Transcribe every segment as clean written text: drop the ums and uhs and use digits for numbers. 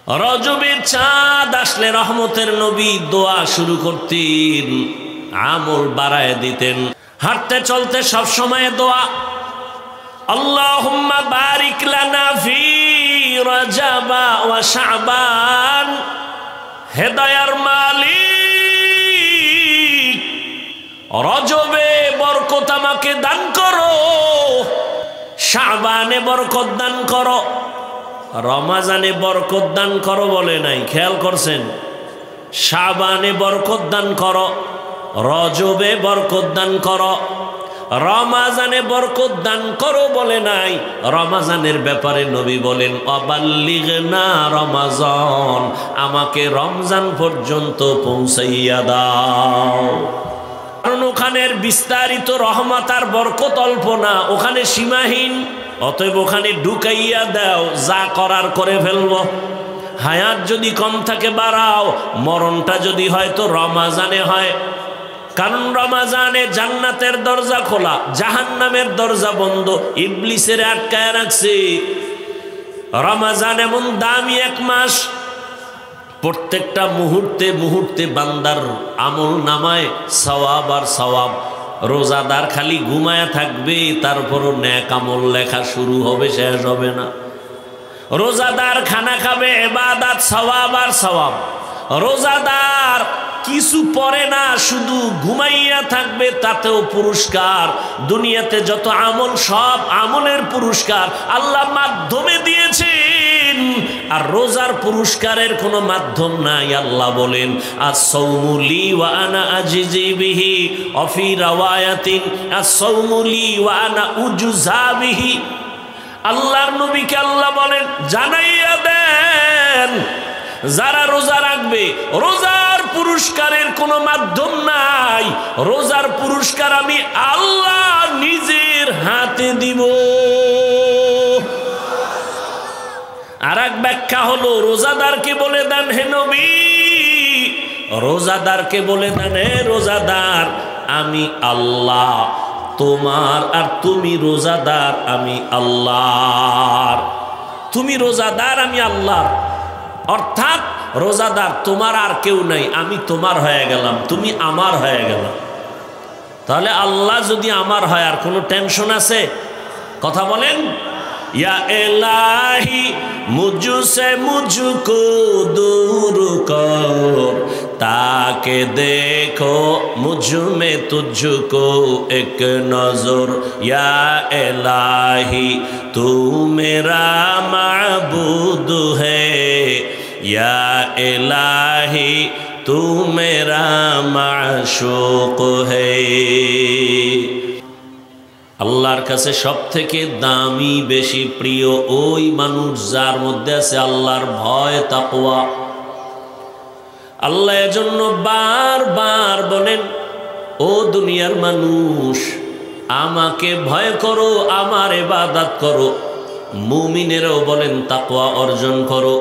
রজবের চাঁদ আসলে রহমতের নবী দোয়া শুরু করতেন, আমল বাড়ায় দিতেন। হাঁটতে চলতে সব সময় দোয়া, আল্লাহুম্মা বারিক লানা ফি রজব ওয়া শাবান। হে দয়ার মালিক, রজবে বরকত আমাকে দান করো, শাবানে বরকত দান করো। রমাজানে বরকত দান করো বলে নাই, খেয়াল করছেন? শাবানে বরকত দান করো, রজবে বরকত দান করো। রমাজানে বরকত দান করো বলে নাই। রমাজানের ব্যাপারে নবী বলেন অবাল্লিগনা রমাজান, আমাকে রমজান পর্যন্ত পৌঁছাইয়া দাও। কারণ ওখানের বিস্তারিত রহমত আর বরকত অল্প না, ওখানে সীমাহীন। অতএব ওখানে ঢুকাইয়া দাও, যা করার করে ফেলবো। হায়াত যদি কম থাকে বাড়াও, মরণটা যদি হয় তো রমাজানে হয়। কারণ রমাজানে জান্নাতের দরজা খোলা, জাহান্নামের দরজা বন্ধ, ইবলিসের আটকায় রাখছে। রমাজান এমন দামি এক মাস, প্রত্যেকটা মুহূর্তে মুহূর্তে বান্দার আমল নামায় সওয়াব আর সওয়াব। রোজাদার খালি ঘুমায়া থাকবে, তারপরও নেক আমল লেখা শুরু হবে, শেষ হবে না। রোজাদার খানা খাবে, ইবাদত সওয়াব আর সওয়াব। রোজাদার কিছু পরে না, শুধু ঘুমাইয়া থাকবে, তাতেও পুরস্কার। দুনিয়াতে যত আমল, সব আমলের পুরস্কার আল্লাহ মাধ্যমে দিয়েছেন, আর রোজার পুরস্কারের কোনো মাধ্যম নাই। আল্লাহ বলেন আস-সাওমু লি ওয়া আনা আজজি বিহি, অফি রাওয়ায়াতিন আস-সাওমু লি ওয়া আনা উজজা বিহি। আল্লাহর নবীকে আল্লাহ বলেন জানাইয়া দেন, যারা রোজা রাখবে, রোজার পুরস্কারের কোনো মাধ্যম নাই। রোজার পুরস্কার আমি আল্লাহ নিজের হাতে দিব। আর এক ব্যাখ্যা হলো, রোজাদারকে বলে দেন হে নবী, রোজাদারকে বলে দেন হে রোজাদার, আমি আল্লাহ তোমার, আর তুমি রোজাদার আমি আল্লাহর। তুমি রোজাদার, আমি আল্লাহর। অর্থাৎ রোজাদার তোমার আর কেউ নাই, আমি তোমার হয়ে গেলাম, তুমি আমার হয়ে গেলাম। তাহলে আল্লাহ যদি আমার হয়, আর কোনো টেনশন আছে? কথা বলেন। या इलाही मुझसे मुझको दूर कर, ताके देखो मुझ में तुझको एक नजर। या इलाही तू मेरा माबूद है, या इलाही तू मेरा माशूक है। আল্লাহর কাছে সব থেকে দামি, বেশি প্রিয় ওই মানুষ যার মধ্যে আছে আল্লাহর ভয়, তাকওয়া। আল্লাহ এজন্য বারবার বলেন, ও দুনিয়ার মানুষ, আমাকে ভয় করো, আমার ইবাদত করো। মুমিনেরও বলেন তাকওয়া অর্জন করো।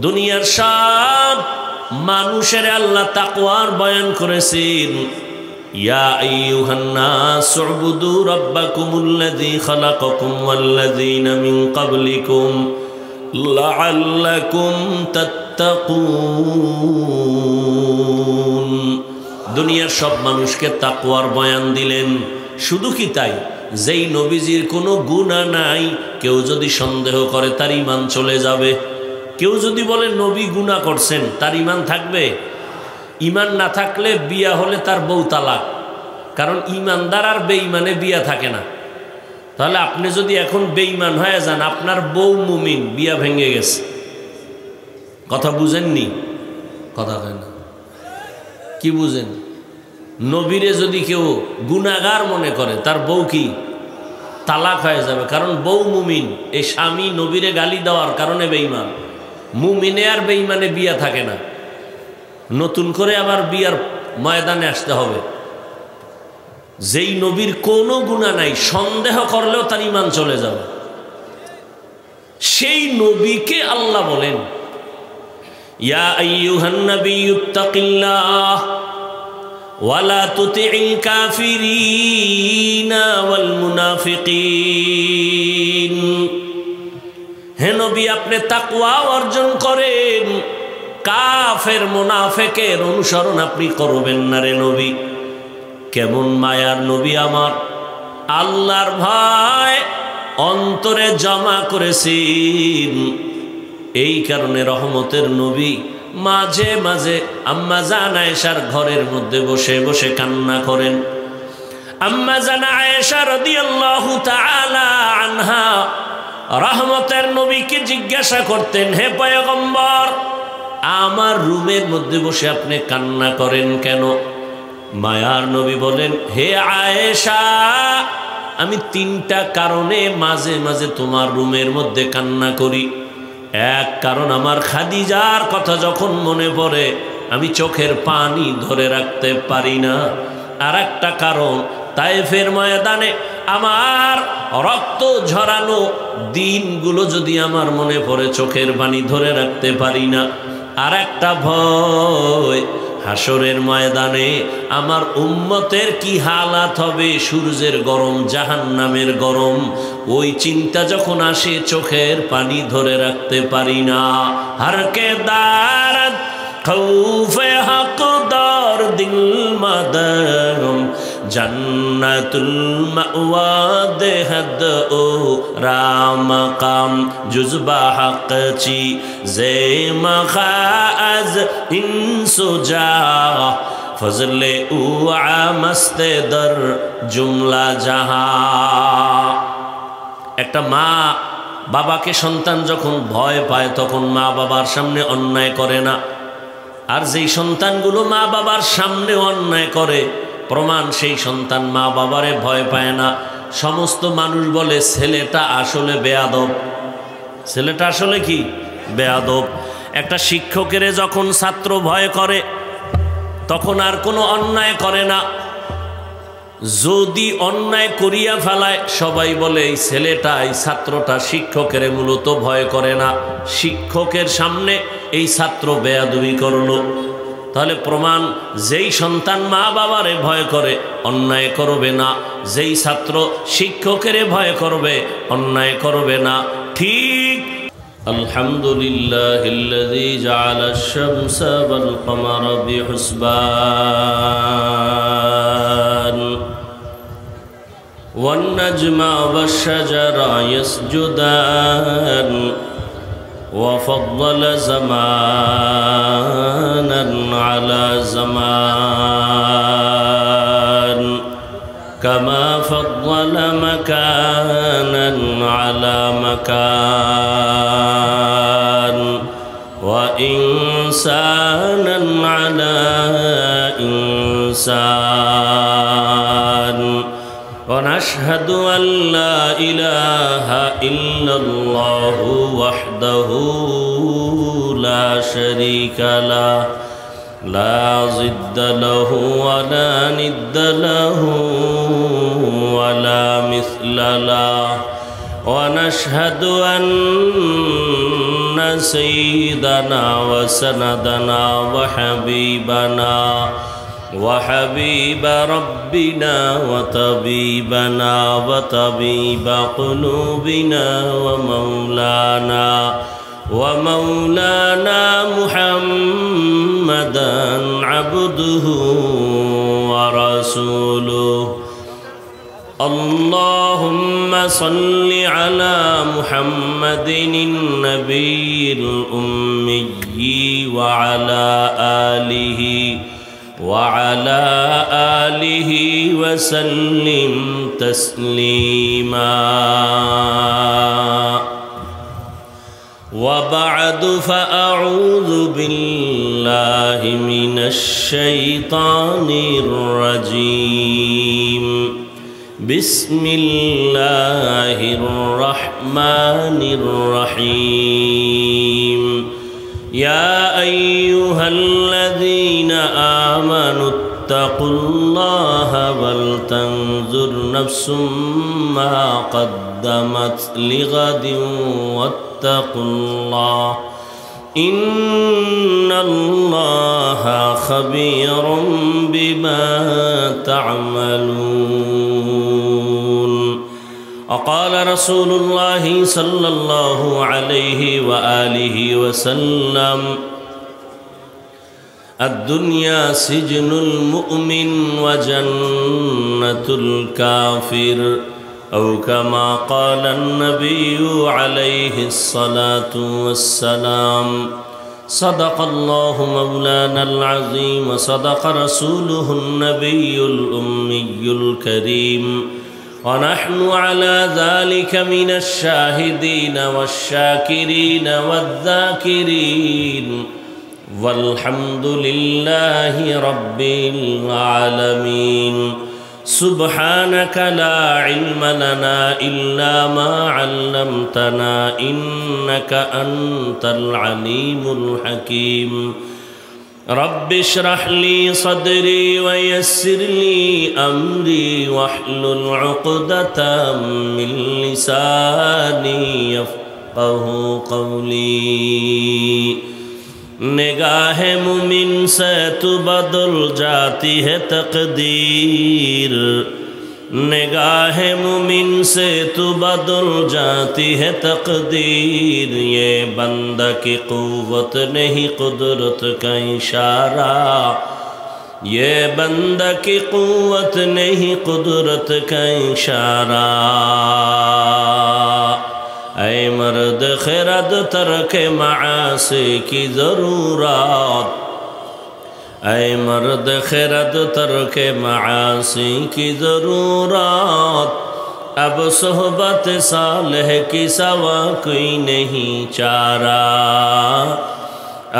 দুনিয়ার সব মানুষের আল্লাহ তাকওয়ার বয়ান করেছেন। या अय्युहन्नास उअबुदू रब्बकुमुल्लज़ी खलक़कुम वल्लज़ीना मिन क़ब्लिकुम लअल्लकुम तत्तक़ून। দুনিয়ার সব মানুষকে তাকওয়ার বয়ান দিলেন। শুধু কি তাই, যেই নবীজির কোনো গুনাহ নাই, কেউ যদি সন্দেহ করে তার ঈমান চলে যাবে। কেউ যদি বলে নবী গুনাহ করছেন, তার ঈমান থাকবে? ঈমান না থাকলে বিয়া হলে তার বউ তালাক। কারণ ঈমানদার আর বেঈমানে বিয়া থাকে না। তাহলে আপনি যদি এখন বেঈমান হয়ে যান, আপনার বউ মুমিন, বিয়া ভেঙে গেছে। কথা বুঝেননি? কথা হয় না, কি বুঝেন? নবীরে যদি কেউ গুনাহগার মনে করে, তার বউ কি তালাক হয়ে যাবে, কারণ বউ মুমিন। এই স্বামী নবীরে গালি দেওয়ার কারণে বেঈমান। মুমিনে আর বেঈমানে বিয়া থাকে না, নতুন করে আবার বিয়ার ময়দানে আসতে হবে। যেই নবীর কোনো গুনাহ নাই, সন্দেহ করলেও তার ঈমান চলে যাবে, সেই নবীকে আল্লাহ বলেন ইয়া আইয়ুহান নাবিয়্যুত্তাকিল্লাহ ওয়া লা তুতি'ল কাফিরিনা ওয়াল মুনাফিকিন। হে নবী আপনি তাকওয়া অর্জন করেন, কাফের মুনাফিকের অনুসরণ আপনি করবেন না রে নবী। কেমন মায়ার নবী আমার, আল্লাহর ভয় অন্তরে জমা করেছেন। এই কারণে রহমতের নবী মাঝে মাঝে আম্মা জান আয়েশার ঘরের মধ্যে বসে বসে কান্না করেন। আম্মা জান আয়েশা রাদিয়াল্লাহু তাআলা আনহা রহমতের নবীকে জিজ্ঞাসা করতেন, হে পয়গম্বর, আমার রুমের মধ্যে বসে আপনি কান্না করেন কেন? মায়ার নবী বলেন, হে আয়েশা, আমি 3টা কারণে মাঝে মাঝে তোমার রুমের মধ্যে কান্না করি। এক কারণ, আমার খাদিজার কথা যখন মনে পড়ে আমি চোখের পানি ধরে রাখতে পারি না। আর একটা কারণ, তায়েফের ময়দানে আমার রক্ত ঝরানো দিনগুলো যদি আমার মনে পড়ে চোখের পানি ধরে রাখতে পারি না। আর একটা ভয়, হাসরের ময়দানে আমার উম্মতের কি হালাত হবে, সূর্যের গরম, জাহান্নামের গরম, ওই চিন্তা যখন আসে চোখের পানি ধরে রাখতে পারি না। হরকে দারদ খৌফে হকদার দিল মাদরম জন্নতুল মাওয়া দেহদ ও রামকাম জুজবা হক চি জে মখাজ ইনসুজা ফজলে উ আমস্তে দর জুমলা জাহা। একটা মা বাবাকে সন্তান যখন ভয় পায় তখন মা বাবার সামনে অন্যায় করে না। আর যেই সন্তানগুলো মা বাবার সামনে অন্যায় করে, প্রমাণ সেই সন্তান মা বাবারে ভয় পায় না। সমস্ত মানুষ বলে ছেলেটা আসলে বেয়াদব। ছেলেটা আসলে কি? বেয়াদব। একটা শিক্ষকের যখন ছাত্র ভয় করে তখন আর কোনো অন্যায় করে না। যদি অন্যায় করিয়া ফেলায় সবাই বলে এই ছেলেটা, এই ছাত্রটা শিক্ষকের মূলত ভয় করে না, শিক্ষকের সামনে এই ছাত্র বেয়াদবি করলো। তাহলে প্রমাণ, যেই সন্তান মা বাবারে ভয় করে অন্যায় করবে না, যেই ছাত্র শিক্ষকের ভয় করবে অন্যায় করবে না। ঠিক আলহামদুলিল্লাহিল্লাযী জাআলাশ শামসা ওয়াল কমারা বিহুসবান ওয়ান নাজমা ওয়াশ শাজারা ইয়াসজুদান وفضل زمانا على زمان كما فضل مكانا على مكان وإنسانا على إنسان ونشهد أن لا إله إلا الله وحده لا شريك له لا ضد له ولا ند له ولا مثل له ونشهد أن سيدنا وسندنا وحبيبنا وحبيب ربنا وطبيبنا وطبيب قلوبنا ومولانا محمدا عبده ورسوله اللهم صل على محمد النبي الأمي وعلى آله وسلم تسليما وبعد فأعوذ بالله من الشيطان الرجيم بسم الله الرحمن الرحيم يا أيها الذين آمنوا اتقوا الله ولتنظر نفس ما قدمت لغد واتقوا الله إن الله خبير بما تعملون وقال رسول الله صلى الله عليه وآله وسلم الدنيا سجن المؤمن وجنة الكافر أو كما قال النبي عليه الصلاة والسلام صدق الله مولانا العظيم وصدق رسوله النبي الأمي الكريم ونحن على ذلك من الشاهدين والشاكرين والذاكرين والحمد لله رب العالمين سبحانك لا علم لنا إلا ما علمتنا إنك أنت العليم الحكيم رب اشرح لي صدري ويسر لي أمري واحلل عقدة من لساني يفقه قولي निगाह मुमिन से तो बदल जाती है तकदीर निगाह मुमिन से तो बदल जाती है तकदीर ये बंदा की क़ुव्वत नहीं कुदरत का इशारा ये बंदा की क़ुव्वत नहीं कुदरत का इशारा ऐ मर्द खिरद तरक मासी की ज़रूरत ऐ मर्द खिरद तरक मासी की ज़रूरत अब सोहबत सालह की सवा कोई नहीं चारा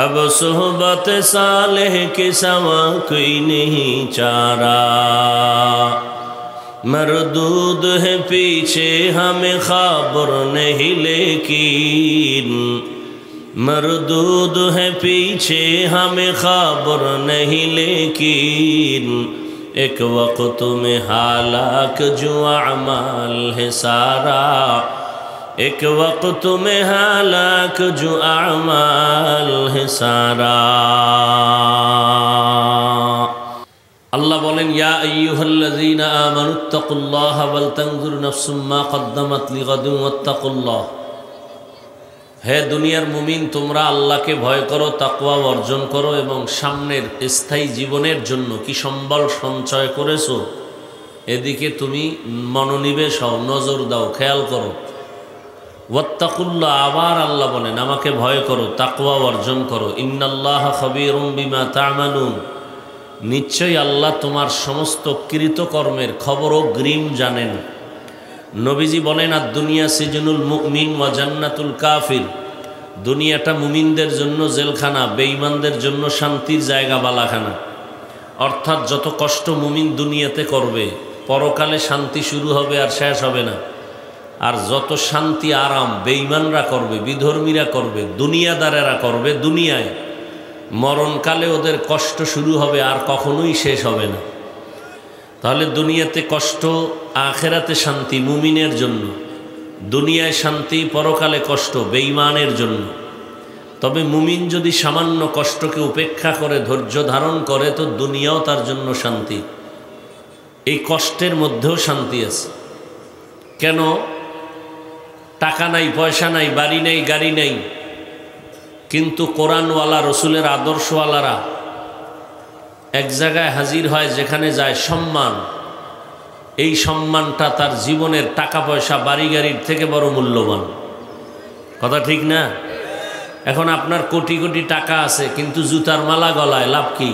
अब सोहबत सालह की सवा कोई नहीं चारा मरदूद है पीछे हमें खबर नहीं लेकिन मरदूद है पीछे हमें खबर नहीं लेकिन एक वक्त में हालाक जो अमाल है सारा एक वक्त में हालाक जो अमाल है सारा अल्लाह बोलें या अय्युहल्लज़ीना आमनुत्तकुल्लाह वल तंजुर नफ्सुम मा क़द्दमत लिगदिन वत्तकुल्लाह हे दुनियार मुमिन তোমরা আল্লাহকে ভয় করো তাকওয়া অর্জন করো এবং সামনের স্থায়ী জীবনের জন্য কি সম্বল সঞ্চয় করেছো এদিকে তুমি মনোনিবেশ হও নজর দাও খেয়াল করো ওয়াত্তাকুল্লাহ আবার আল্লাহ বলেন আমাকে ভয় করো তাকওয়া অর্জন করো ইন্নাল্লাহা খাবীরুম বিমা তা'মালুন নিশ্চয়ই আল্লাহ তোমার সমস্ত কৃতকর্মের খবর ও গ্রিম জানেন নবীজি বলেন আর দুনিয়া সিজনুল মুমিন ওয়া জান্নাতুল কাফির দুনিয়াটা মুমিনদের জন্য জেলখানা বেঈমানদের জন্য শান্তির জায়গা বালাখানা অর্থাৎ যত কষ্ট মুমিন দুনিয়াতে করবে পরকালে শান্তি শুরু হবে আর শেষ হবে না আর যত শান্তি আরাম বেঈমানরা করবে বিধর্মীরা করবে দুনিয়াদারেরা করবে দুনিয়ায় মরণকালে ওদের কষ্ট শুরু হবে আর কখনোই শেষ হবে না তাহলে দুনিয়াতে কষ্ট আখেরাতে শান্তি মুমিনের জন্য দুনিয়ায় শান্তি পরকালে কষ্ট বেঈমানের জন্য তবে মুমিন যদি সামান্য কষ্টকে উপেক্ষা করে ধৈর্য ধারণ করে তো দুনিয়াও তার জন্য শান্তি এই কষ্টের মধ্যেও শান্তি আছে কেন টাকা নাই পয়সা নাই বাড়ি নাই গাড়ি নাই কিন্তু কোরআনওয়ালা রসুলের আদর্শওয়ালারা এক জায়গায় হাজির হয় যেখানে যায় সম্মান এই সম্মানটা তার জীবনের টাকা পয়সা বাড়ি গাড়ির থেকে বড় মূল্যবান কথা ঠিক না এখন আপনার কোটি কোটি টাকা আছে কিন্তু জুতার মালা গলায় লাভ কি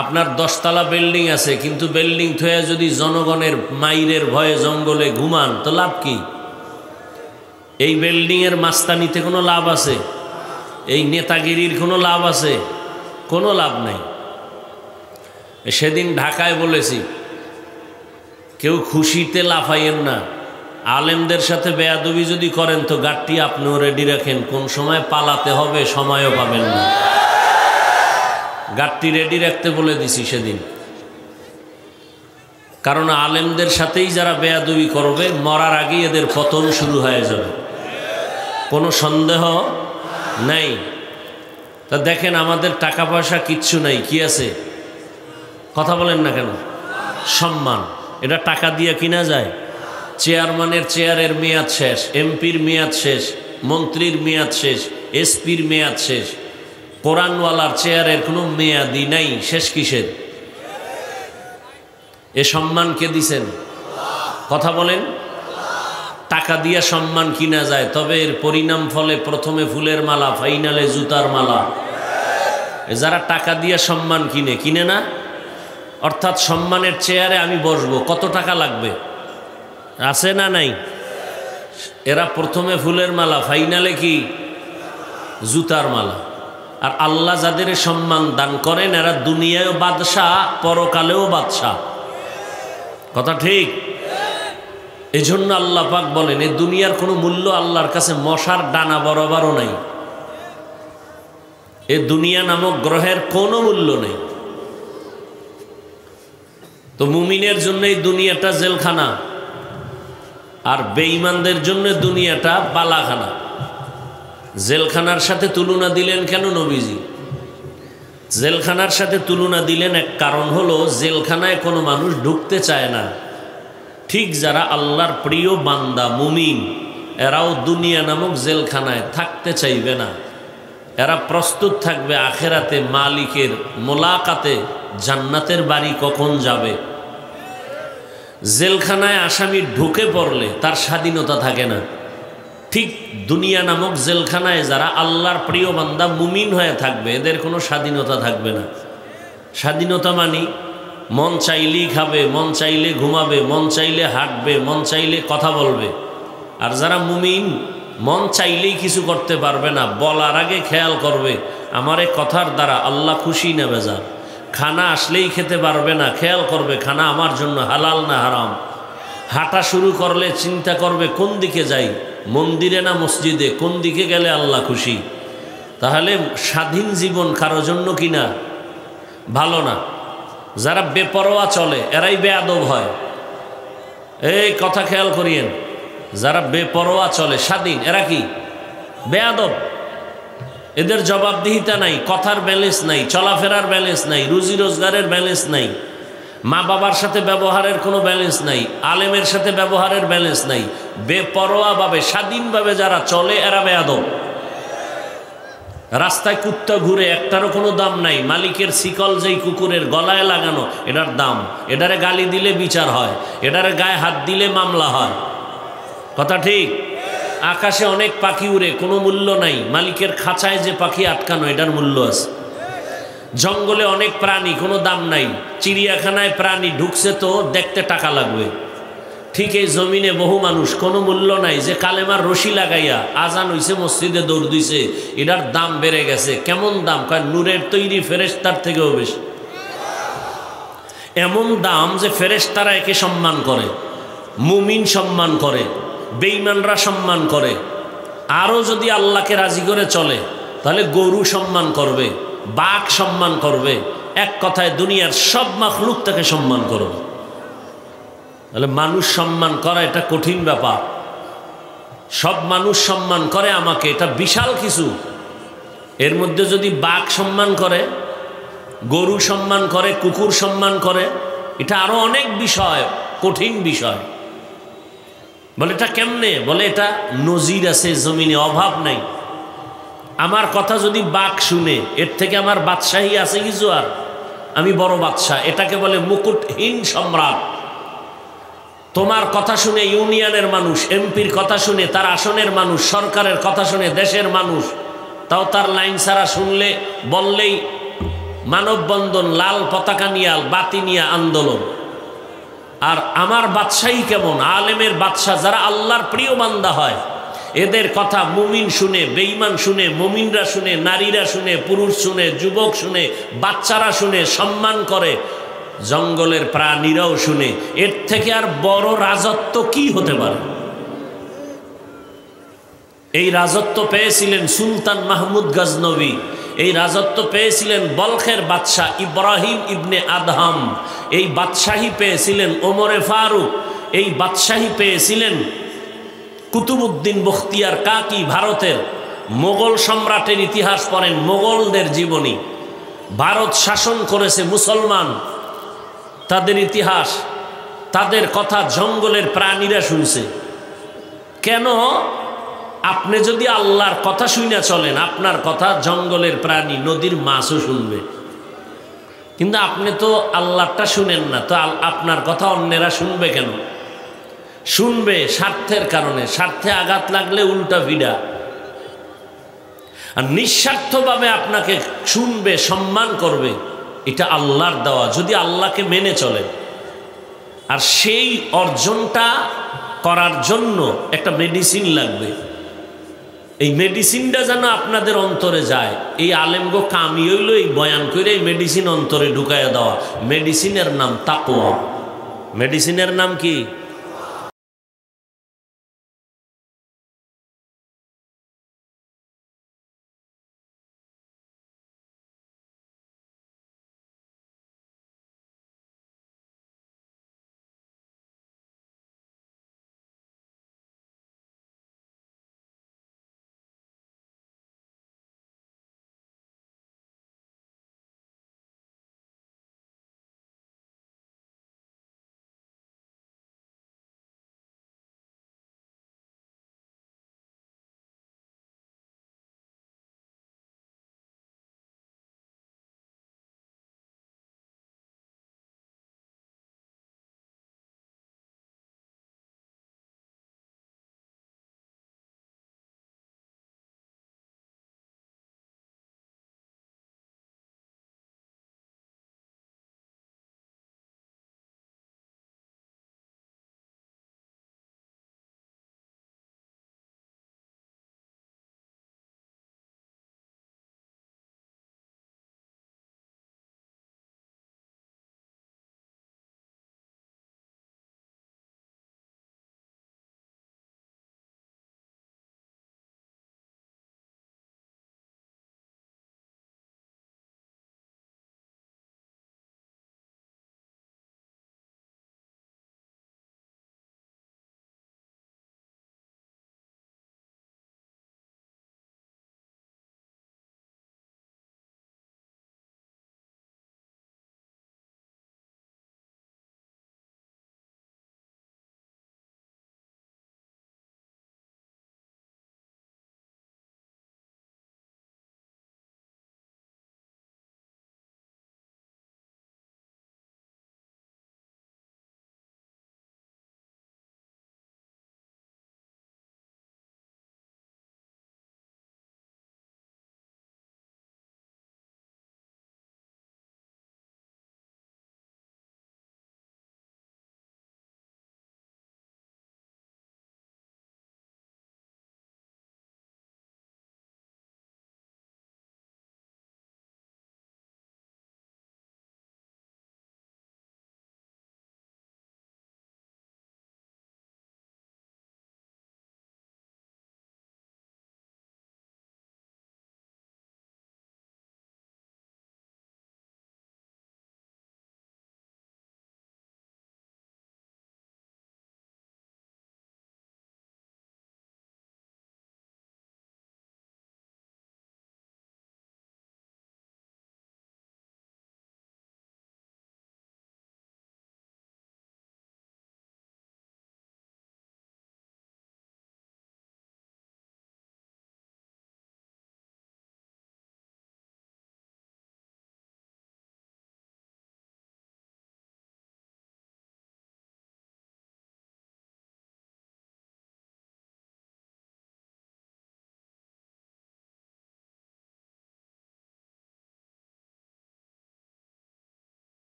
আপনার 10 তলা বিল্ডিং আছে কিন্তু বিল্ডিং থয়ে যদি জনগণের মাইরের ভয়ে জঙ্গলে ঘুমান তো লাভ কি এই বিল্ডিংয়ের মাস্তানিতে কোনো লাভ আছে এই নেতাগিরির কোনো লাভ আছে কোনো লাভ নাই সেদিন ঢাকায় বলেছি কেউ খুশিতে লাফাইয়েন না আলেমদের সাথে বেয়াদবি যদি করেন তো গাড়টি আপনিও রেডি রাখেন কোন সময় পালাতে হবে সময়ও পাবেন না গাড়টি রেডি রাখতে বলে দিছি সেদিন কারণ আলেমদের সাথেই যারা বেয়াদবি করবে মরার আগেই এদের পতন শুরু হয়ে যাবে কোনো সন্দেহ নাই তা দেখেন আমাদের টাকা পয়সা কিচ্ছু নাই কি আছে কথা বলেন না কেন সম্মান এটা টাকা দিয়ে কিনা যায় চেয়ারম্যানের চেয়ারের মেয়াদ শেষ, এমপির মেয়াদ শেষ, মন্ত্রীর মেয়াদ শেষ, এসপির মেয়াদ শেষ, কোরআনওয়ালার চেয়ারের কোনো মেয়াদই নাই। শেষ কিসের? এ সম্মান কে দিছেন? কথা বলেন। টাকা দিয়ে সম্মান কিনা যায়, তবে এর পরিণাম ফলে প্রথমে ফুলের মালা, ফাইনালে জুতার মালা। যারা টাকা দিয়ে সম্মান কিনে না, অর্থাৎ সম্মানের চেয়ারে আমি বসবো, কত টাকা লাগবে? আছে না নাই? এরা প্রথমে ফুলের মালা, ফাইনালে কি? জুতার মালা। আর আল্লাহ যাদের সম্মান দান করেন এরা দুনিয়ায়ও বাদশাহ, পরকালেও বাদশাহ। কথা ঠিক? এজন্য আল্লাহ পাক বলেন এই দুনিয়ার কোনো মূল্য আল্লাহর কাছে মশার ডানা বরাবরও নাই। এ দুনিয়া নামক গ্রহের কোনো মূল্য নেই। তো মুমিনের জন্য এই দুনিয়াটা জেলখানা, আর বেঈমানদের জন্য দুনিয়াটা বালাখানা। জেলখানার সাথে তুলনা দিলেন কেন নবীজি? জেলখানার সাথে তুলনা দিলেন এক কারণ হলো, জেলখানায় কোনো মানুষ ঢুকতে চায় না। ঠিক যারা আল্লাহর প্রিয় বান্দা মুমিন, এরাও দুনিয়া নামক জেলখানায় থাকতে চাইবে না। এরা প্রস্তুত থাকবে আখেরাতে মালিকের মোলাকাতে, জান্নাতের বাড়ি কখন যাবে। জেলখানায় আসামি ঢুকে পড়লে তার স্বাধীনতা থাকে না। ঠিক দুনিয়া নামক জেলখানায় যারা আল্লাহর প্রিয় বান্দা মুমিন হয়ে থাকবে, এদের কোনো স্বাধীনতা থাকবে না। স্বাধীনতা মানি মন চাইলেই খাবে, মন চাইলে ঘুমাবে, মন চাইলে হাঁটবে, মন চাইলে কথা বলবে। আর যারা মুমিন মন চাইলেই কিছু করতে পারবে না, বলার আগে খেয়াল করবে আমার এই কথার দ্বারা আল্লাহ খুশি না বেজার। খানা আসলেই খেতে পারবে না, খেয়াল করবে খানা আমার জন্য হালাল না হারাম। হাঁটা শুরু করলে চিন্তা করবে কোন দিকে যাই, মন্দিরে না মসজিদে, কোন দিকে গেলে আল্লাহ খুশি। তাহলে স্বাধীন জীবন কারোর জন্য কিনা ভালো না। যারা বেপরোয়া চলে এরাই বেয়াদব হয়। এই কথা খেয়াল করিয়েন, যারা বেপরোয়া চলে স্বাধীন, এরা কি বেয়াদব। এদের জবাবদিহিতা নাই, কথার ব্যালেন্স নাই, চলাফেরার ব্যালেন্স নাই, রুজি রোজগারের ব্যালেন্স নাই, মা বাবার সাথে ব্যবহারের কোনো ব্যালেন্স নাই, আলেমের সাথে ব্যবহারের ব্যালেন্স নাই। বেপরোয়াভাবে স্বাধীনভাবে যারা চলে এরা বেয়াদব। রাস্তায় কুত্তা ঘুরে, একটারও কোনো দাম নাই। মালিকের শিকল যেই কুকুরের গলায় লাগানো, এটার দাম। এটারে গালি দিলে বিচার হয়, এটারে গায়ে হাত দিলে মামলা হয়। কথা ঠিক? আকাশে অনেক পাখি উড়ে, কোনো মূল্য নাই। মালিকের খাঁচায় যে পাখি আটকানো, এটার মূল্য আছে। জঙ্গলে অনেক প্রাণী, কোনো দাম নাই। চিড়িয়াখানায় প্রাণী ঢুকছে তো দেখতে টাকা লাগবে। ঠিক এই জমিনে বহু মানুষ, কোনো মূল্য নাই। যে কালেমার রশি লাগাইয়া আজান হইছে, মসজিদে দৌড় দিছে, এটার দাম বেড়ে গেছে। কেমন দাম? কয় নূরের তৈরি ফেরেশতার থেকেও বেশি। এমন দাম যে ফেরেশতারা একে সম্মান করে, মুমিন সম্মান করে, বেঈমানরা সম্মান করে। আরও যদি আল্লাহকে রাজি করে চলে তাহলে গরু সম্মান করবে, বাঘ সম্মান করবে। এক কথায় দুনিয়ার সব মাখলুক তাকে সম্মান করবে। তাহলে মানুষ সম্মান করা এটা কঠিন ব্যাপার। সব মানুষ সম্মান করে আমাকে, এটা বিশাল কিছু। এর মধ্যে যদি বাঘ সম্মান করে, গরু সম্মান করে, কুকুর সম্মান করে, এটা আরো অনেক বিষয়, কঠিন বিষয়। বলে এটা কেমনে? বলে এটা নজির আছে জমিনে, অভাব নাই। আমার কথা যদি বাঘ শুনে, এর থেকে আমার বাদশাহী আছে কিছু? আর আমি বড় বাদশাহ, এটাকে বলে মুকুটহীন সম্রাট। তোমার কথা শুনে ইউনিয়নের মানুষ, এমপির কথা শুনে তার আসনের মানুষ, সরকারের কথা শুনে দেশের মানুষ, তাও তার লাইন ছাড়া শুনলে বললেই মানববন্ধন, লাল পতাকা নিয়ে, বাতি নিয়ে আন্দোলন। আর আমার বাদশাহী কেমন? আলেমের বাদশাহ, যারা আল্লাহর প্রিয় বান্দা হয়, এদের কথা মুমিন শুনে, বেঈমান শুনে, মুমিনরা শুনে, নারীরা শুনে, পুরুষ শুনে, যুবক শুনে, বাচ্চারা শুনে, সম্মান করে, জঙ্গলের প্রাণীরাও শুনে। এর থেকে আর বড় রাজত্ব কি হতে পারে? এই রাজত্ব পেয়েছিলেন সুলতান মাহমুদ গজনবী, এই রাজত্ব পেয়েছিলেন বলখের বাদশাহ ইব্রাহিম ইবনে আদহাম, এই বাদশাহী পেয়েছিলেন ওমরে ফারুক, এই বাদশাহী পেয়েছিলেন কুতুবউদ্দিন বখতিয়ার কাকি। ভারতের মোগল সম্রাটের ইতিহাস পড়েন, মোগলদের জীবনী। ভারত শাসন করেছে মুসলমান, তাদের ইতিহাস। তাদের কথা জঙ্গলের প্রাণীরা শুনছে। কেন? আপনি যদি আল্লাহর কথা শুনে চলেন, আপনার কথা জঙ্গলের প্রাণী নদীর মাছও শুনবে। কিন্তু আপনি তো আল্লাহটা শুনেন না, তো আপনার কথা অন্যেরা শুনবে কেন? শুনবে স্বার্থের কারণে। স্বার্থে আঘাত লাগলে উল্টা ভিড়া। আর নিঃস্বার্থভাবে আপনাকে শুনবে, সম্মান করবে, এটা আল্লাহর দেওয়া, যদি আল্লাহকে মেনে চলেন। আর সেই অর্জনটা করার জন্য একটা মেডিসিন লাগবে। এই মেডিসিনটা যেন আপনাদের অন্তরে যায়। এই আলেমগো কামি হইল এই বয়ান করে এই মেডিসিন অন্তরে ঢুকাইয়া দেওয়া। মেডিসিনের নাম তাকওয়া। মেডিসিনের নাম কি?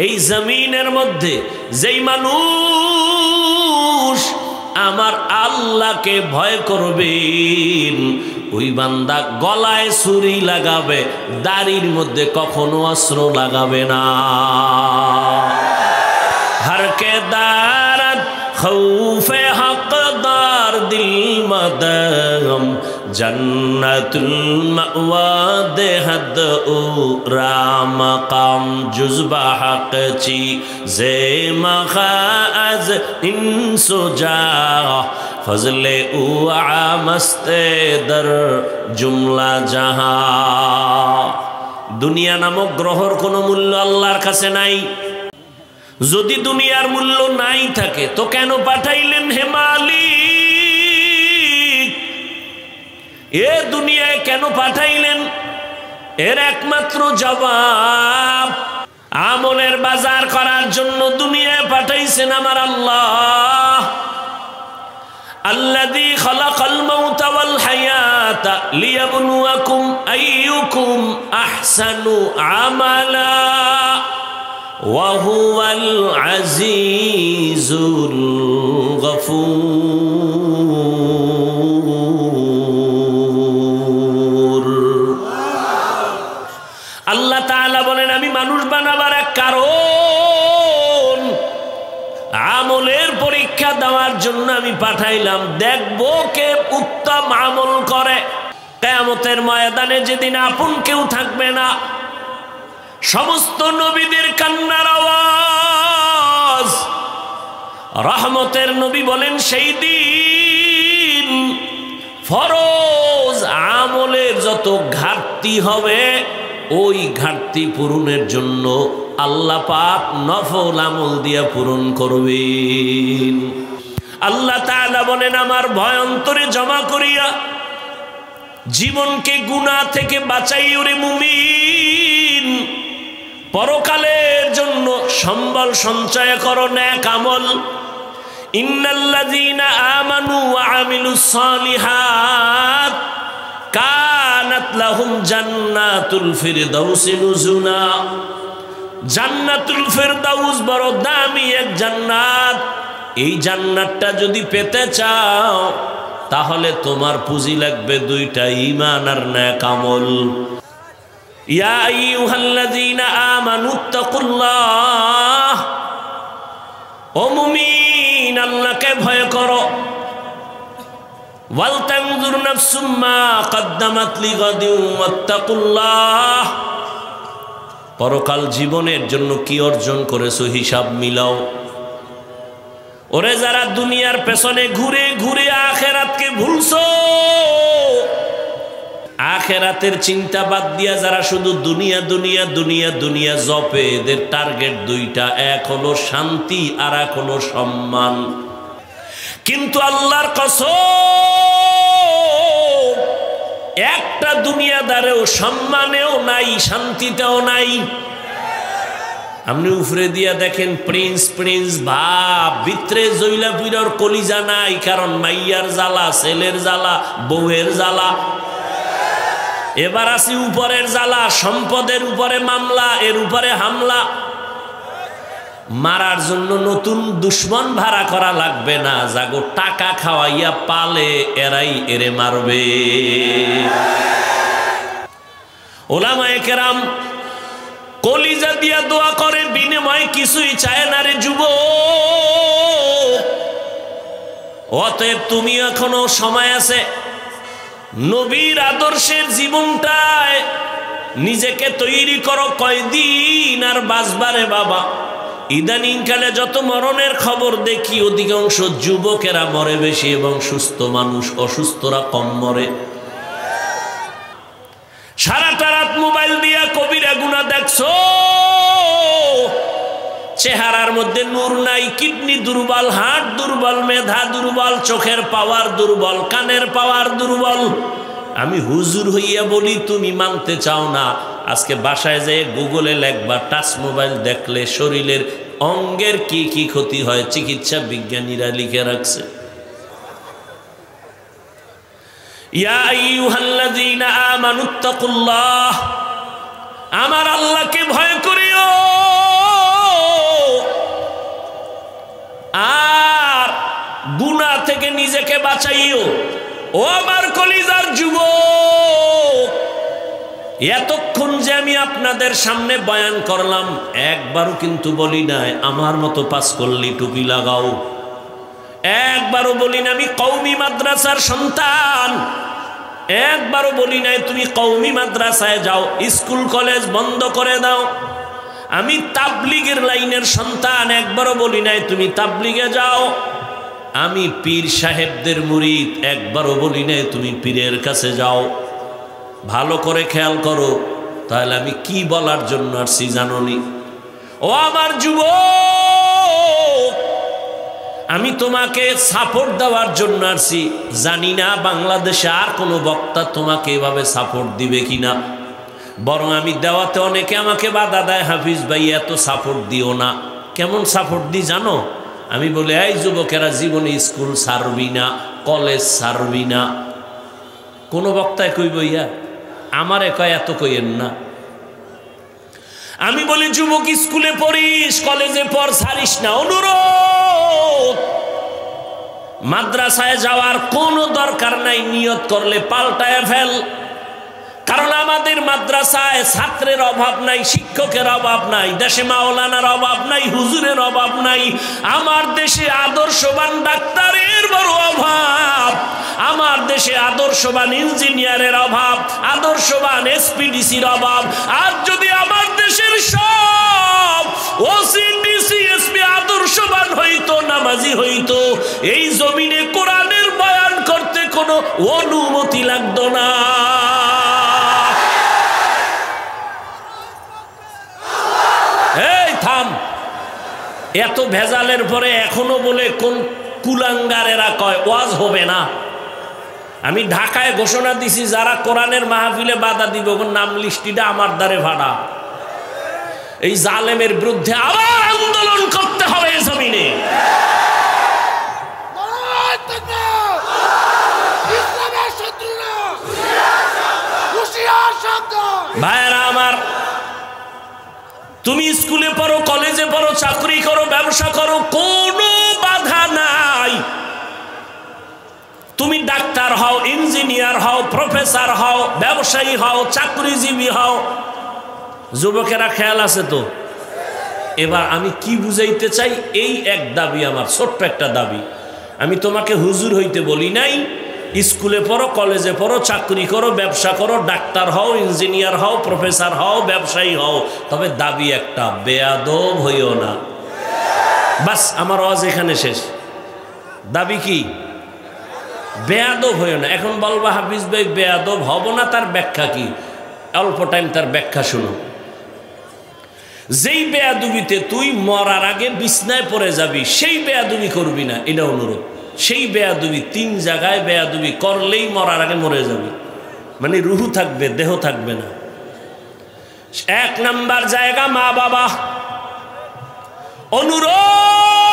এই জমিনের মধ্যে যেই মানুষ আমার আল্লাহকে ভয় করবেন, ওই বান্দা গলায় ছুরি লাগাবে, দাড়ির মধ্যে কখনো অস্ত্র লাগাবে না। হরকে দারত খৌফে হকদার দিল মদম জন্নতুল মাওয়া দেহদ ও রাম কাম জুজবা হক চি জে মখাজ ইনসুজা ফজলে ও আমস্তে দর জুমলা জাহা। দুনিয়া নামক গ্রহর কোনো মূল্য আল্লাহর কাছে নাই। যদি দুনিয়ার মূল্য নাই থাকে তো কেন পাঠাইলেন হে মালিক? এ দুনিয়ায় কেন পাঠাইলেন? এর একমাত্র জবাব, আমলের বাজার করার জন্য দুনিয়ায় পাঠাইছেন আমার আল্লাহ। আল্লাযী খালাকাল মাউতা ওয়াল হায়াতা লিয়াবলুয়াকুম আইয়ুকুম আহসানু আমালা ওয়াহুয়াল আজিজুল গফুর। আল্লাহ তাআলা বলেন, আমি মানুষ বানাবার এক কারণ, আমলের পরীক্ষা দেওয়ার জন্য আমি পাঠাইলাম। দেখবো কে উত্তম আমল করে। কিয়ামতের ময়দানে যেদিন আপন কেউ থাকবে না, সমস্ত নবীদের কান্নার আওয়াজ। রহমতের নবী বলেন, সেই দিন ফরজ আমলের যত ঘাটতি হবে, ওই ঘাটতি পূরণের জন্য আল্লাহ পাক নফল আমল দিয়া পূরণ করবেন। আল্লাহ তাআলা বলেন, আমার ভয় অন্তরে জমা করিয়া জীবনকে গুনাহ থেকে বাঁচাইও রে মুমিন। পরকালের জন্য সম্বল সঞ্চয় করো নেক আমল। ইন্নাল্লাযীনা আমানু ওয়া আমিলুস সালিহাত কানাত লাহুম জান্নাতুল ফিরদাউসি নুজুলা। জান্নাতুল ফিরদাউস বড় দামি এক জান্নাত। এই জান্নাতটা যদি পেতে চাও তাহলে তোমার পুঁজি লাগবে দুইটা, ঈমান আর নেক আমল। ইয়া আইয়ুহাল্লাযীনা আমানুত্তাকুল্লাহ, ও মুমিন আল্লাহকে ভয় করো। ওয়াল তানজুর নাফসুম মা কদ্দামাত লিগাদিন ওয়াত্তাকুল্লাহ, পরকাল জীবনের জন্য কি অর্জন করেছো হিসাব মিলাও। ওরে যারা দুনিয়ার পেছনে ঘুরে ঘুরে আখিরাতকে ভুলছো, আখিরাতের চিন্তা বাদ দিয়া যারা শুধু দুনিয়া দুনিয়া দুনিয়া দুনিয়া জপে, এদের টার্গেট দুইটা, এক হলো শান্তি আর এক হলো সম্মান। কিন্তু আল্লাহর কসম, একটা দুনিয়াদারেও সম্মানেও নাই, শান্তিতেও নাই। আপনি উপরে দিয়া দেখেন প্রিন্স প্রিন্স ভাব, ভিতরে জইলা পুইরার কলিজা নাই। কারণ মাইয়ার জ্বালা, ছেলের জ্বালা, বউয়ের জ্বালা। এবার আসি উপরের জ্বালা, সম্পদের উপরে মামলা, এর উপরে হামলা। মারার জন্য নতুন দুশ্মন ভাড়া করা লাগবে না, যাগো টাকা খাওয়াইয়া পালে এরাই এরে মারবে। ওলামায়ে কেরাম কলিজা দিয়া দোয়া করে, বিনিময়ে কিছুই চায় না রে যুবক। অতএব তুমি এখনো সময় আছে, নবীর আদর্শের জীবনটায় নিজেকে তৈরি করো। কয়দিন আর বাঁচবারে বাবা। ইদানিং কালে যত মরণের খবর দেখি, অধিকাংশ যুবকেরা মরে বেশি এবং সুস্থ মানুষ, অসুস্থরা কম মরে। সারাটা রাত মোবাইল দিয়া কবিরা গুনাহ দেখছো, চেহারার মধ্যে নূর নাই, কিডনি দুর্বল, হার্ট দুর্বল, মেধা দুর্বল, চোখের পাওয়ার দুর্বল, কানের পাওয়ার দুর্বল। আমি হুজুর হইয়া বলি, তুমি মানতে চাও না। আজকে বাসায় যেয়ে গুগলে লেখবা, টাচ মোবাইল দেখলে শরীরের অঙ্গের কি কি ক্ষতি হয়, চিকিৎসা বিজ্ঞানীরা লিখে রাখছে। ইয়া আইয়ুহাল্লাযীনা আমানুত্তাকুল্লাহ, আমার আল্লাহকে ভয় করিও। নিজেকে বাঁচাইও। ও আমার কলিজার যুবক, এতক্ষণ যে আমি আপনাদের সামনে বয়ান করলাম, একবারও কিন্তু বলি নাই আমার মতো পাস করলি টুপি লাগাও। একবারও বলি না আমি কওমি মাদ্রাসার সন্তান। একবারও বলি নাই তুমি কওমি মাদ্রাসায় যাও, স্কুল কলেজ বন্ধ করে দাও। আমি তাবলিগের লাইনের সন্তান। একবারও বলি নাই তুমি তাবলিগে যাও। আমি পীর সাহেবদের মুরিদ। একবারও বলি নাই তুমি পীরের কাছে যাও। ভালো করে খেয়াল করো, তাহলে আমি কি বলার জন্য আসছি জানোনি? ও আমার যুবক, আমি তোমাকে সাপোর্ট দেওয়ার জন্য আসছি। জানি না বাংলাদেশে আর কোনো বক্তা তোমাকে এভাবে সাপোর্ট দিবে কিনা। বরং আমি দেওয়াতে অনেকে আমাকে বাধা দেয়, হাফিজ ভাই এত সাপোর্ট দিও না। কেমন সাপোর্ট দিই জানো? আমি বলি, এই যুবকেরা জীবনে স্কুল ছাড়বি না, কলেজ ছাড়বি না। কোনো বক্তায় কইব ইয়া, আমারে কয় এত কইেন না। আমি বলি, যুবক স্কুলে পড়িস, কলেজে পড়, ছাড়িস না। অনুরোধ, মাদ্রাসায় যাওয়ার কোনো দরকার নাই। নিয়ত করলে পাল্টায় ফেল। কারণ আমাদের মাদ্রাসায় ছাত্রের অভাব নাই, শিক্ষকের অভাব নাই, দেশে মাওলানার অভাব নাই, হুজুরের অভাব নাই। আমার দেশে আদর্শবান ডাক্তারের বড় অভাব। আমার দেশে আদর্শবান ইঞ্জিনিয়ারের অভাব, আদর্শবান এসপিডিসির অভাব। আর যদি আমার দেশের সব ওসিডিসি এসপি আদর্শবান হইতো, নামাজি হইতো, এই জমিনে কোরআনের বয়ান করতে কোনো অনুমতি লাগতো না। এই থাম, এত ভেজালের পরে এখনো বলে কোন কুলাঙ্গারেরা কয় ওয়াজ হবে না। আমি ঢাকায় ঘোষণা দিছি, যারা কোরআনের মাহফিলে বাধা দিব নাম লিস্টিটা আমার দ্বারে ভাড়া। এই জালেমের বিরুদ্ধে আবার আন্দোলন করতে হবে এই জমিনে। ভাইরা আমার, তুমি স্কুলে পড়ো, কলেজে পড়ো, চাকরি করো, ব্যবসা করো, কোনো বাধা নাই। তুমি ডাক্তার হও, ইঞ্জিনিয়ার হও, প্রফেসর হও, ব্যবসায়ী হও, চাকরিজীবী হও। যুবকেরা খেয়াল আছে তো? এবার আমি কি বুঝাইতে চাই, এই এক দাবি আমার, ছোট্ট একটা দাবি। আমি তোমাকে হুজুর হইতে বলি নাই। স্কুলে পড়ো, কলেজে পড়ো, চাকরি করো, ব্যবসা করো, ডাক্তার হও, ইঞ্জিনিয়ার হও, প্রফেসর হও, ব্যবসায়ী হও, তবে দাবি একটা, বেয়াদব হইও না। বাস, আমার আওয়াজ এখানে শেষ। দাবি কি? বেয়াদব হইও না। এখন বলবা হাফিজ ভাই বেয়াদব হব না, তার ব্যাখ্যা কি? অল্প টাইম তার ব্যাখ্যা শুনো। যেই বেয়াদবিতে তুই মরার আগে বিছনায় পড়ে যাবি, সেই বেয়াদবি করবি না, এটা অনুরোধ। সেই বেয়াদবি 3 জায়গায় বেয়াদবি করলেই মরার আগে মরে যাবি, মানে রুহু থাকবে, দেহ থাকবে না। 1 নাম্বার জায়গা মা বাবা। অনুরোধ,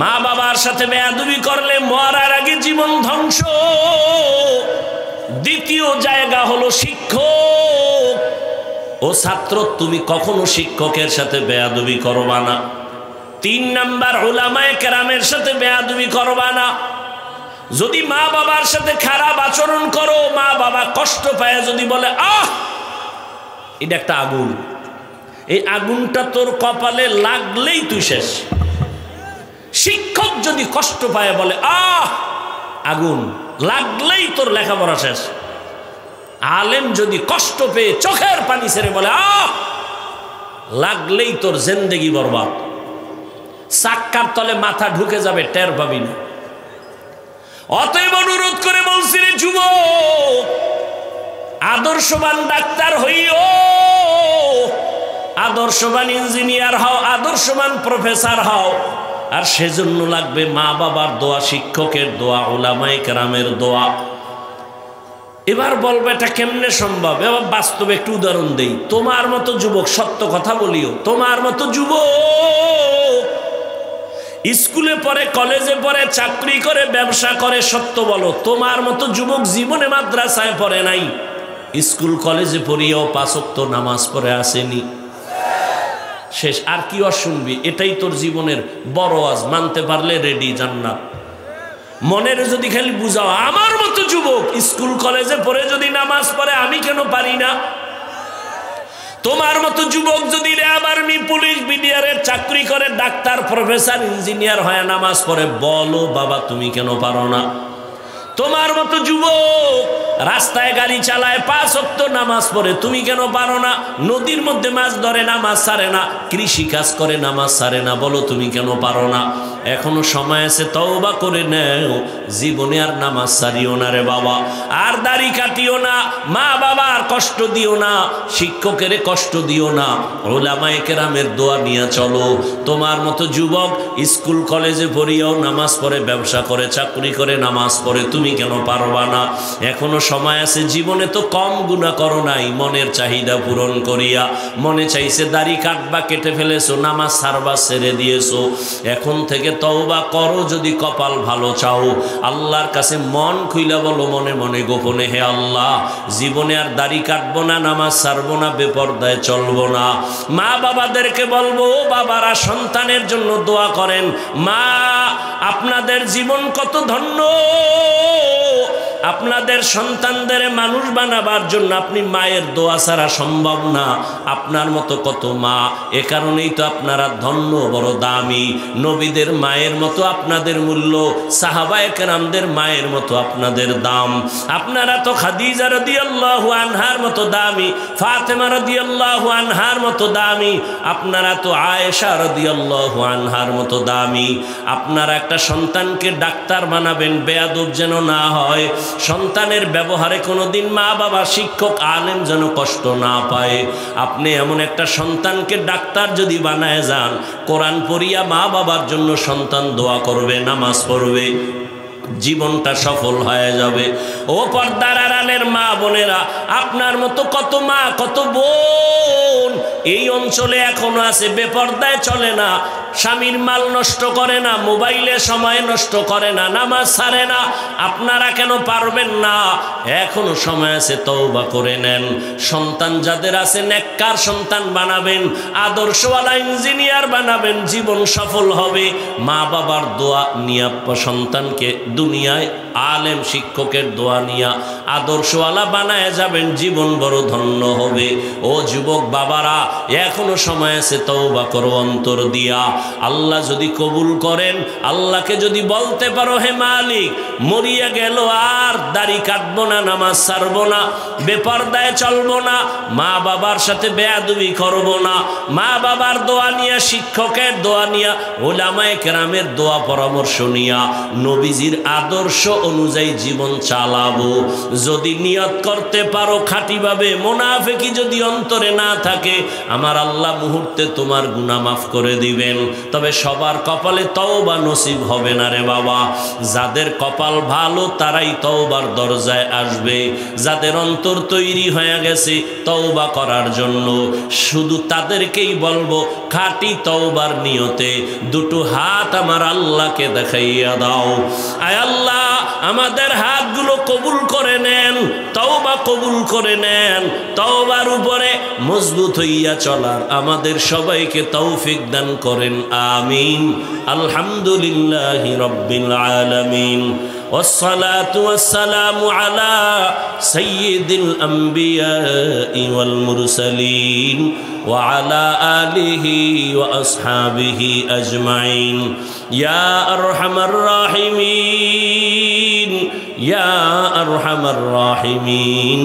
মা বাবার সাথে বেয়াদবি করলে মরার আগে জীবন ধ্বংস। দ্বিতীয় জায়গা হলো শিক্ষক ও ছাত্র, তুমি কখনো শিক্ষকের সাথে বেয়াদবি করবা না। 3 নাম্বার উলামায়ে কেরামের সাথে বেয়াদবি করবা না। যদি মা বাবার সাথে খারাপ আচরণ করো, মা বাবা কষ্ট পায়, যদি বলে আহ, এটা একটা আগুন, এই আগুনটা তোর কপালে লাগলেই তুই শেষ। শিক্ষক যদি কষ্ট পায়, বলে আহ, আগুন লাগলেই তোর লেখাপড়া শেষ। আলেম যদি কষ্ট পেয়ে চোখের পানি ছেড়ে বলে আহ, লাগলেই তোর জিন্দেগি বরবাদ। চাক্কার তলে মাথা ঢুকে যাবে, টের পাবি না। অতএব অনুরোধ করে বলছি রে যুবক, আদর্শবান ডাক্তার হইও, আদর্শবান ইঞ্জিনিয়ার হও, আদর্শবান প্রফেসর হও। আর সেজন্য লাগবে মা বাবার দোয়া, শিক্ষকের দোয়া, উলামায়ে কেরামের দোয়া। এবার বলবে এটা কেমনে সম্ভব? এবার বাস্তবে একটু উদাহরণ দেই। তোমার মতো যুবক, সত্য কথা বলিও, তোমার মতো যুবক স্কুলে পড়ে, কলেজে পড়ে, চাকরি করে, ব্যবসা করে, সত্য বলো, তোমার মতো যুবক জীবনে মাদ্রাসায় পড়ে নাই, স্কুল কলেজে পড়িয়েও 5 ওয়াক্ত নামাজ পড়ে আসেনি। শেষ। আর কি শুনবি? এটাই তোর জীবনের বড় আজ। মানতে পারলে রেডি জান্নাত। মনের যদি খালি বুঝাও, আমার মতো যুবক স্কুল কলেজে পড়ে যদি নামাজ পড়ে আমি কেন পারি না? তোমার মতো যুবক যদি র্যাব আর্মি পুলিশ বিডিআরের চাকরি করে, ডাক্তার প্রফেসর ইঞ্জিনিয়ার হয়ে নামাজ পড়ে, বলো বাবা তুমি কেন পারো না? তোমার মতো যুবক রাস্তায় গাড়ি চালায়, 5 ওয়াক্ত নামাজ পড়ে, তুমি কেন পারো না? নদীর মধ্যে মাছ ধরে নামাজ ছাড়ে না, কৃষি কাজ করে নামাজ ছাড়ে না, বলো তুমি কেন পারো না? এখনো সময় আছে, তওবা করে নেও, জীবনে আর নামাজ ছাড়িও না রে বাবা, আর দাড়ি কাটিও না, মা বাবার কষ্ট দিও না, শিক্ষকের কষ্ট দিও না, উলামায়ে কেরামের দোয়া নিয়ে চলো। তোমার মতো যুবক স্কুল কলেজে পড়িয়াও নামাজ পড়ে, ব্যবসা করে, চাকরি করে, নামাজ পড়ে, তুমি কেন পারবা না? এখনো সময় আছে, জীবনে তো কম গুনাহ করো নাই, মনের চাহিদা পূরণ করিয়া, মনে চাইছে দাড়ি কাটবা, কেটে ফেলেছো, নামাজ ছাড়বা, ছেড়ে দিয়েছো, এখন থেকে তওবা করো। যদি কপাল ভালো চাও, আল্লাহর কাছে মন খুইলা বলো, মনে মনে গোপনে, হে আল্লাহ, জীবনে আর দাড়ি কাটবো না, নামাজ ছাড়বো না, বেপরদায় চলবো না। মা বাবাদেরকে বলবো, ও বাবারা সন্তানের জন্য দোয়া করেন। মা, আপনাদের জীবন কত ধন্য, আপনাদের সন্তানদের মানুষ বানাবার জন্য আপনি মায়ের দোয়া ছাড়া সম্ভব না। আপনার মতো কত মা, এ কারণেই তো আপনারা ধন্য, বড় দামি। নবীদের মায়ের মতো আপনাদের মূল্য, সাহাবায়ে কেরামদের মায়ের মতো আপনাদের দাম। আপনারা তো খাদিজা রাদিয়াল্লাহু আনহার মতো দামি, ফাতেমা রাদিয়াল্লাহু আনহার মতো দামি, আপনারা তো আয়েশা রাদিয়াল্লাহু আনহার মতো দামি। আপনারা একটা সন্তানকে ডাক্তার বানাবেন, বেয়াদব যেন না হয়, সন্তানের ব্যবহারে কোনোদিন মা বাবা, শিক্ষক, আলেম যেন কষ্ট না পায়। আপনি এমন একটা সন্তানকে ডাক্তার যদি বানায় যান, কোরআন পড়িয়া মা বাবার জন্য সন্তান দোয়া করবে, নামাজ পড়বে, জীবনটা সফল হয়ে যাবে। ও পর্দার আড়ালের মা বোনেরা, আপনার মতো কত মা, কত বোন এই অঞ্চলে এখনো আছে, বেপর্দায় চলে না, স্বামীর মাল নষ্ট করে না, মোবাইলে সময় নষ্ট করে না, নামাজ ছাড়ে না। আপনারা কেন পারবেন না? এখনো সময় আছে, তওবা করে নেন। সন্তান যাদের আছে, নেককার সন্তান বানাবেন, আদর্শওয়ালা ইঞ্জিনিয়ার বানাবেন, জীবন সফল হবে। মা বাবার দোয়া নিয়া সন্তানকে দুনিয়ায় আলেম শিক্ষকের দোয়া নিয়া আদর্শওয়ালা বানায় যাবেন, জীবন বড় ধন্য হবে। ও যুবক বাবারা, এখনো সময় আছে, তওবা করো অন্তর দিয়া। আল্লাহ যদি কবুল করেন, আল্লাহকে যদি বলতে পারো, হে মালিক, মরিয়া গেল আর দাড়ি কাটবো না, নামাজ ছাড়বো না, বেপরদায় চলবো না, মা বাবার সাথে বেয়াদবি করবো না, মা বাবার দোয়া নিয়া, শিক্ষকের দোয়া নিয়া, উলামায়ে কেরামের দোয়া পরামর্শ নিয়া, নবীজির আদর্শ অনুযায়ী জীবন চালাবো। যদি নিয়ত করতে পারো খাঁটিভাবে, মুনাফিকি যদি অন্তরে না থাকে, আমার আল্লাহ মুহূর্তে তোমার গুনাহ মাফ করে দিবেন। তবে সবার কপালে তওবা নসিব হবে না রে বাবা। যাদের কপাল ভালো তারাই তওবার দরজায় আসবে, যাদের অন্তর তৈরি হয়ে গেছে তওবা করার জন্য, শুধু তাদেরকেই বলবো, খাঁটি তওবার নিয়তে দুটো হাত আমার আল্লাহকে দেখাইয়া দাও। আয় আল্লাহ, আমাদের হাতগুলো কবুল করে নেন, তওবা কবুল করে নেন, তওবার উপরে মজবুত হইয়া চলার আমাদের সবাইকে তৌফিক দান করেন, আমিন। আলহামদুলিল্লাহি রাব্বিল আলামিন, والصلاة والسلام على سيد الأنبياء والمرسلين وعلى آله وأصحابه أجمعين يا أرحم الراحمين يا أرحم الراحمين.